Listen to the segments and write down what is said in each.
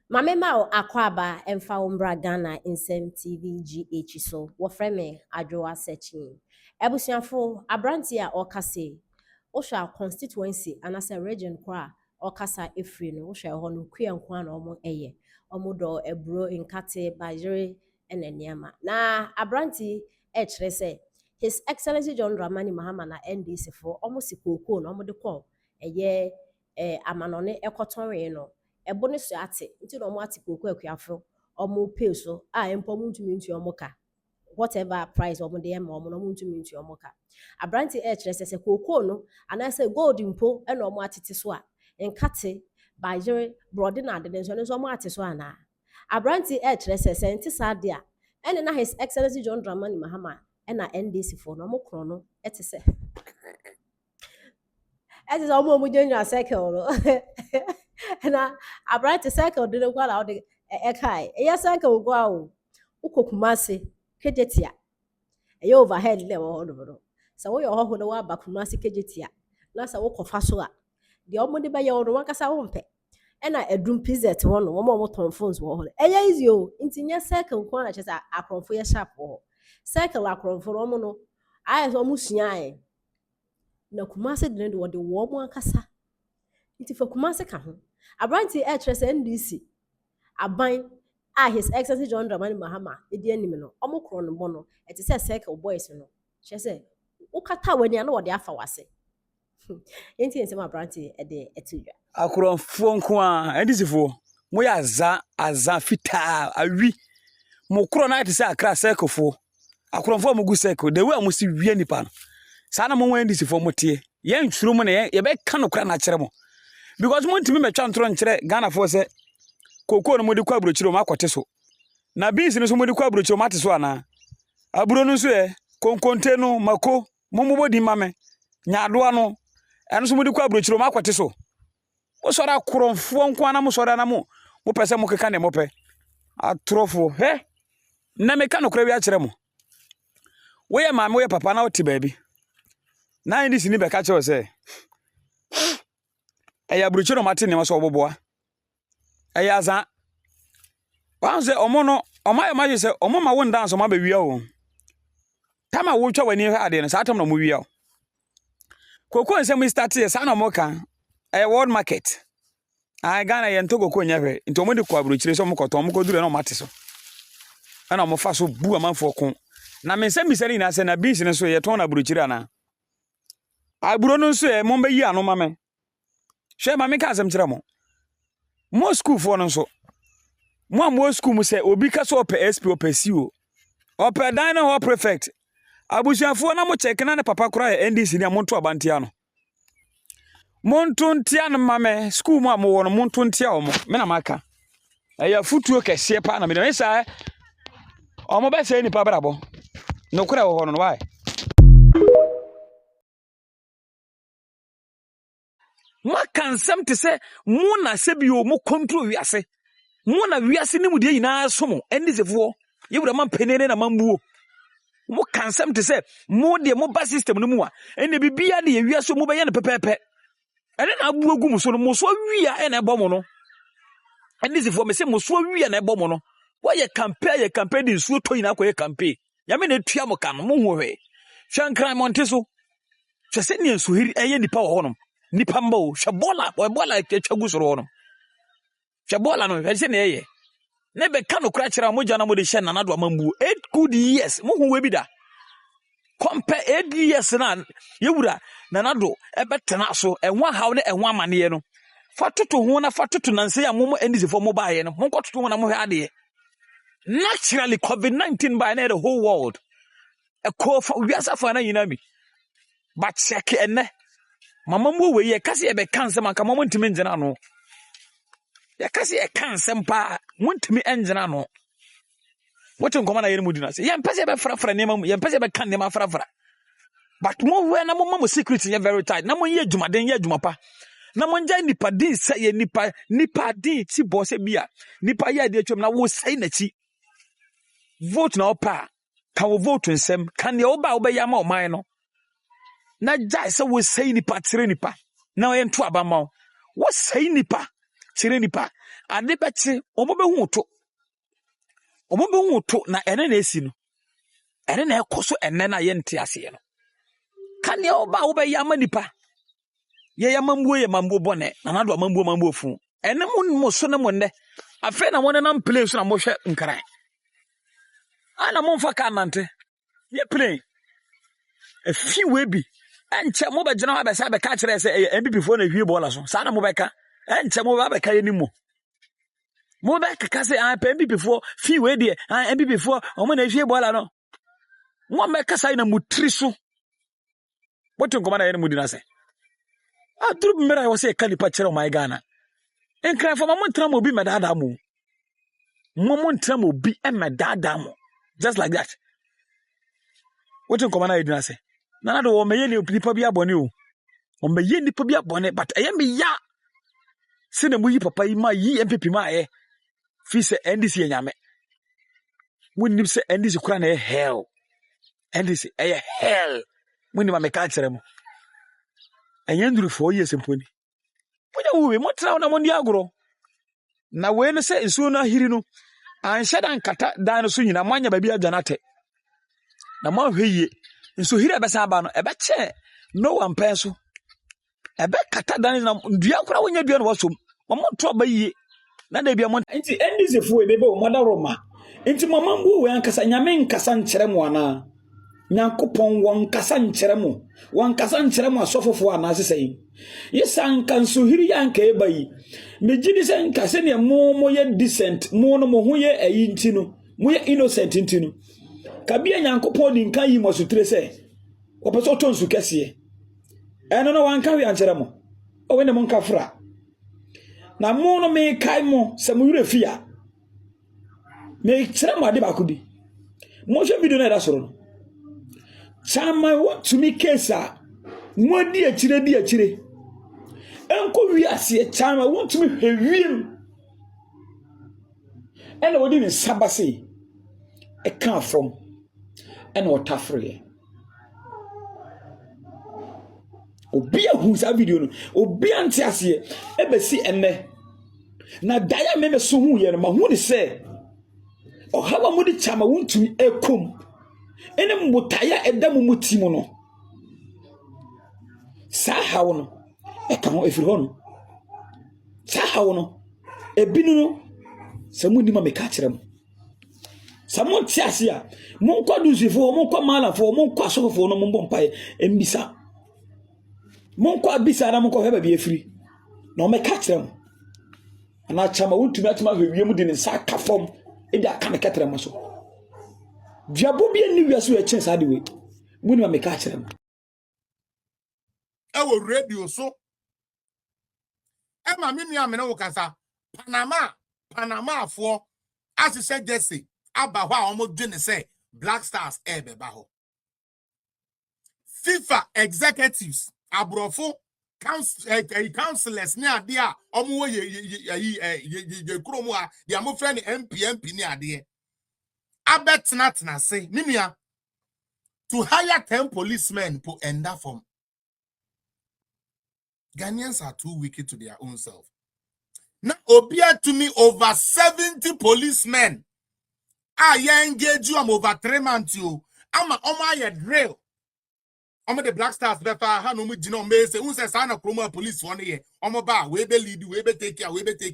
Mame ma akwaba emfa umbra Ghana Insem TV GH so wofre me adwoa searching. Ebusuafo abranti a okase ohwa constituency anase region kwa okasa efri no ohwa ho no kuankwa na omo eye. Omo do ebro nkate bajere eneniama. Na abranti kire se His Excellency John Dramani Mahama na NDC for omo sikoko na omo de call eye amanone ekotonwe no ebo ne so ate nti no mo ate koku akuafo omo pay so a empo mo ntumi ntu omo ka whatever price omo de ma omo no mo ntumi ntu omo ka abranti kire se koku no anase gold mpo e no mo atete so a nkate bajere brode na ade nso no mo ate so ana abranti kire se nti sa de a ene na His Excellency John Dramani Mahama na NDC for no mo kro no ete se ete so mo jenya circle no na abrante cycle de kwa la de kai e cycle gwa o ukokumase kejetia e overhead le wo hodo do sa wo yo ho no wa bakumase kejetia na sa wo kofa so a de omo de ba ye wo no wakasa wo mpe e na edum pz ho no mo ton phones wo ho e ya easy o ntinya cycle kwa na chesa akronfo ye sharp ho cycle akronfo no mo no aye so mo sua aye na kumase de wo de wo mo akasa nti fa kumase ka ho abranti kire NDC aban His Excellency John Dramani Mahama edi anim no omo kro no bo no eti se circle boys no che se ukata wani na wode afa wase enti ensem abranti de etudwa akoronfo nko a ndisifo mo ya aza fita awi mo kro na ati se akra circle fo akoronfo mo gu circle de we mo si wie nipa no sa na mo wan ndisifo mo tie ye ntwuru mo na ye be ka no kra na kire mo because mo ntimi metwa ntoro nkire Ghana fo se koko no modi kwa abrochiro makote so na beans no so modi kwa abrochiro mate so ana aburo no so konkonte no mako momobodi mame nyadoa no eno so modi kwa abrochiro makote so wo sora koronfo nko ana mo sora na mo pese mo keka ne mo pe atrofo he na meka no kra wi a kire mo wo ye mame wo ye papa na wo ti baabi na ndi sini be ka kire se eya abrochiro mate ne so oboboa ayaza wanze omo no omaye maje se omo ma won dance omo ba wia o tama wo twa wani ha ade no sa atam na mo wia o koko nse mo start ye sa na mo kan world market Ghana ye nto koko nya hwe nti omo de kwa abrochire so mo koto mo kodure na o mate so ana mo fa so bu amanfo ko na me nsem bisari na se na beans ne so ye ton na abrochire ana aburo no so ye mo ba yi ano mame hwe mame ka asem kire mo mo school for no so mo school mu se obi ka so ope SP ope CEO ope dan na ho prefect abusuafo na mo check na ne papa kura ya NDC ni amonto abantia no monto ntia no mame school mu amo wono monto ntia omo me na maka eya futuo kese pa na me na sa omo be se ni pa brabo no kura ho no why makansam te se mo na se bi o mo control wiase mo na wiase ni mu de nyina so mo endizefo yewura man penene na mambuo mo kansam te se mo de mo ba system no mu a ene bibia de wiase mo be ye ne pepepe ene na abu agu mo so no mo so wia ene ebo mo no endizefo me se mo so wia na ebo mo no wo ye campaign din so to nyina ko ye campaign ya me na tua mo kan mo ho hwe hwankran monte so hwe se ne so hiri eye nipa wo ho no nipa mbo hwe bola etwa gu so ro no hwe bola no hwe se ne eye ne be ka no kra kira mo jana mo de hye nanado amambu 8 good years mo hu we bi da compare 8 years na yewura nanado e betena so enwa haw ne enwa amane no fatoto ho na fatoto nanse ya mo endizefo mo baaye no mo nkototo ho na mo hwe ade naturally COVID-19 by the whole world e ko fa wiasa fa na yina mi but check enne mama mo we ye kase e be kanse man ka mo ntimi ngina no ya kasi e kan sempa wontimi engina no wotin koma na yene mudina se ye mpese be frafra nema ye mpese be kan nema frafra but mo we na mo mama security ye very tight na mo ye adwumaden ye adwumapa na mo nja nipa din se ye nipa din ti bo se bia nipa ye ade atwom na wo sai na chi vote na opa ka wo vote nsem kan ye oba oba ya ma oman no na jai se wo sai nipa tire nipa na ye nto abama wo sai nipa chire nipa ade bɛkye ɔmo bɛhu to na ene na esi no ene na ɛkɔ so ene na yɛ nte ase no ka nea ɔba a wobɛyɛ ama nipa yɛ mambuo bɔne na nado mambuo fu ene mo so ne mo nne afei na mo nam play so na mo hwɛ nkran ana mo mfa ka nante ye play efi we bi enche mo be gina ho abesa be ka kire se MPP fo na hwie bɔɔla so saa na mo bɛka enche mo ba bɛka yɛ nimu mo be ka se MPP fo fi we de MPP fo o mo na hwie bɔɔla no mo me ka sai na mutri so botin ko mana yɛ mu di na se duru mera wo se ka nipa kire o my Ghana enkran fo mo ntra mo bi medada mo ntra mo bi e medada mo just like that botin ko mana yɛ di na se na do wo meye nipa bi abone o meye nipa bi abone but eye me ya se na mu yi papa yi ma yi MPP ma aye fi se NDC enyame wonni se NDC kura na hell NDC hell wonni ma me ka kire mo enye nduru 4 years mponi ponya wo mo tra na mo ndi agoro na we no se nsuo no ahiri no anhye dan kata dan no so nyina mo anya ba bi adwanate na mo ahweye nso hiri ebesa aba no ebeche no one person ebe kata dan na dua kura wonya dua no wasom mo to ba yie na da bia mo nti endizefo ebebe o moda roma nti mama mbu we ankasa nyame nkasa nkyere mo ana nyankopon won kasa nkyere mo won kasa nkyere mo asofofo ana asesai yesan kan so hiri yanka ebayi megidi sen kase ne mo ye decent mo no mo ho ye ayi nti no mo ye innocent nti no kabia nyankopon di nkan yi mo sutre se opeso tonsu kese eno no wan ka wi ankyere mo o we ne mo nka fra na mo no me kai mo se mo yure fia me kyere mo ade ba ko bi mo hwe video na da soro no chama to me kesa mo di akire enko wi ase chama want to me hwiem ena wodi ni sabase e kan from ena otafre obi ahu sa video no obi anti ase e besi enne na daya me so hu ye no ma hu ni se o hawa mo di chama want me ekom ene mbotaya edamu mutimu no sa hawo no e ka ho efiri ho no sa hawo no ebinu no samu ni ma me ka kire mo samu ntiase a mo nkwa duzifo mo nkwa malafo mo nkwa sofofo no mo mbompae embisa mo nkwa bisa na mo nkwa heba bi efiri na o me ka kire mo ana chama wuntumi atuma hwewiem di ne sa ka fom e di aka me ketere mo so diabo bi ni wiase we chen sa de we muni ma me ka kire mo ewo radio so e ma me nua me no wo kasa Panama afo asese Jesse aba ho a omo dwe ne se Black Stars beba ho FIFA executives abrofo councillors ni ade a omo wo ye kromo a dia mo friend MP ni ade abetna se minua to hire 10 policemen to end up from Ghanaians are too wicked to their own self. Now, appear to me over 70 policemen are engaged you over 3 months. You, I'm a drill. I'm the Black Stars. Befa hanu mu jino mbese. Unse sana kroma police one year. I'm ba we be lead, we be take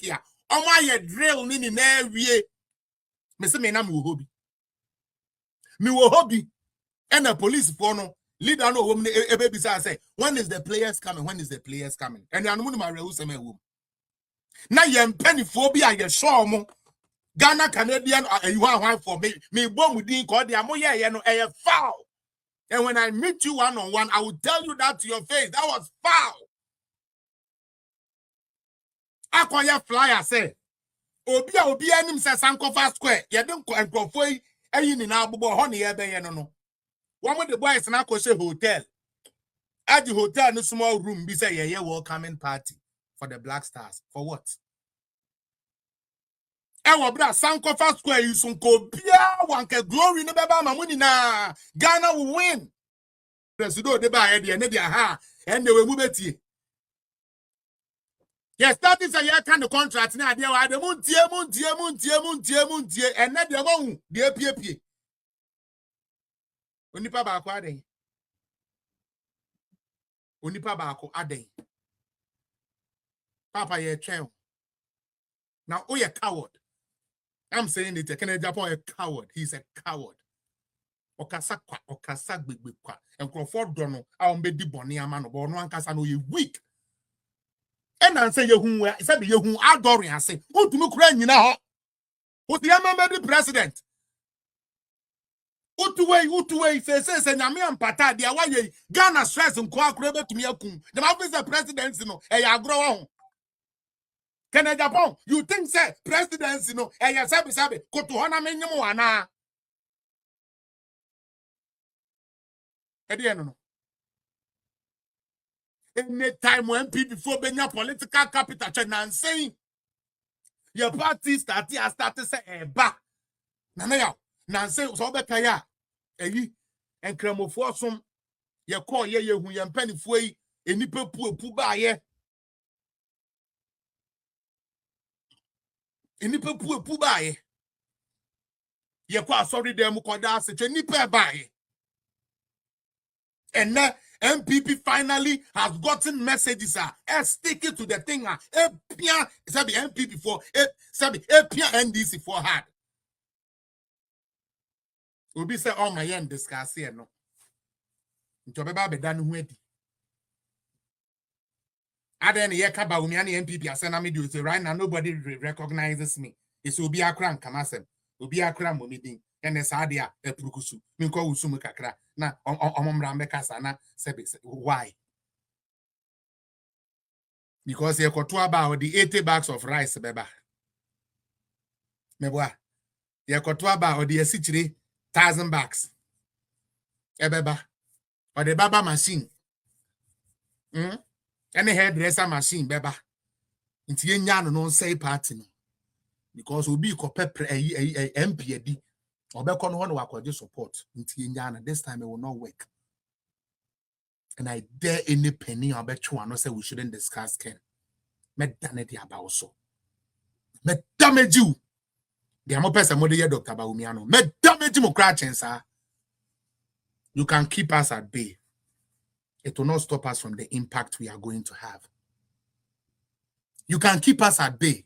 care. I'm a drill nini ne wie. Me se me na mu hobby. Me wo hobby. And the police for no. Leader no woman baby say when is the players coming and you know my real same home now you penny phobia you show mo Ghana Canadian you want for me bomb within call the amoya you know a foul and when I meet you one on one I will tell you that to your face that was foul. Akwaya flyer say obi anim say Sankofa Square you don't encrofoi eyin na abubo ho ne ye be ye no one of the boys na go say hotel. At the hotel, no small room, be say yeah, welcoming party for the Black Stars. For what? Ewa bra Sankofa Square you sun ko bia wanke glory no beba mamuni na Ghana will win. Presido de ba e de ne dia ha and they will move it. Yes, that is a year kind of contract now. They are the muntie, and not the one, the APP. Onipa baako aden. Onipa baako aden. Papa, you're a child. Now, oh, you're a coward. I'm saying it. Can Japan a coward? He's a coward. Okasa kwa, okasa gbegbe kwa. And Crawford dono, I won't be the bonny man, or no one can say no, you weak. And I say, you who said you who adore and say, who to look around, you know, who's the member president? Utuwe, says, and Yami and Pata, the away, Ghana stress and Kwa Crebe to me, the officer president, you know, a grow on. Can Japan, you think, say, presidents, you know, a sabi, go to Hana Menuana. No. Any time when people before being a political capital, and saying your party started say back. Nana, Nancy, so Bekaya, and Cramofosum, your call ye, who yan penny fway, any people puba ye. Any people puba ye. You're quite sorry, them Mukoda, such a nipper by. And now MPP finally has gotten messages sticking to the thing sabi MPP for sabi NDC for hard. We'll be say all my end discuss here no. Ntobeba be done wedi. Aden ye kaba umi ani MPP asena me do say right now nobody recognizes me. It's obi akra nkamasem. Obi akra momidin. Ene sadia epurukusu. Minko usumu kakra. Na omomra mekasa na sebe why? Because you got about the 80 bags of rice beba. Meboa. You got about the 60,000 bags. Ebeba. Or the baba machine. Any hairdresser machine beba. Inti yenyano no say party. Because we be pepper MPD. Obekon one wakwaje support. Inti yenyana. This time it will not work. And I dare any penny or bet you say we shouldn't discuss Ken. Me damage about so. Me damage you. The amo person mode ye Dr. Bawumiano. Me damage mo cratching, sir. You can keep us at bay. It will not stop us from the impact we are going to have. You can keep us at bay.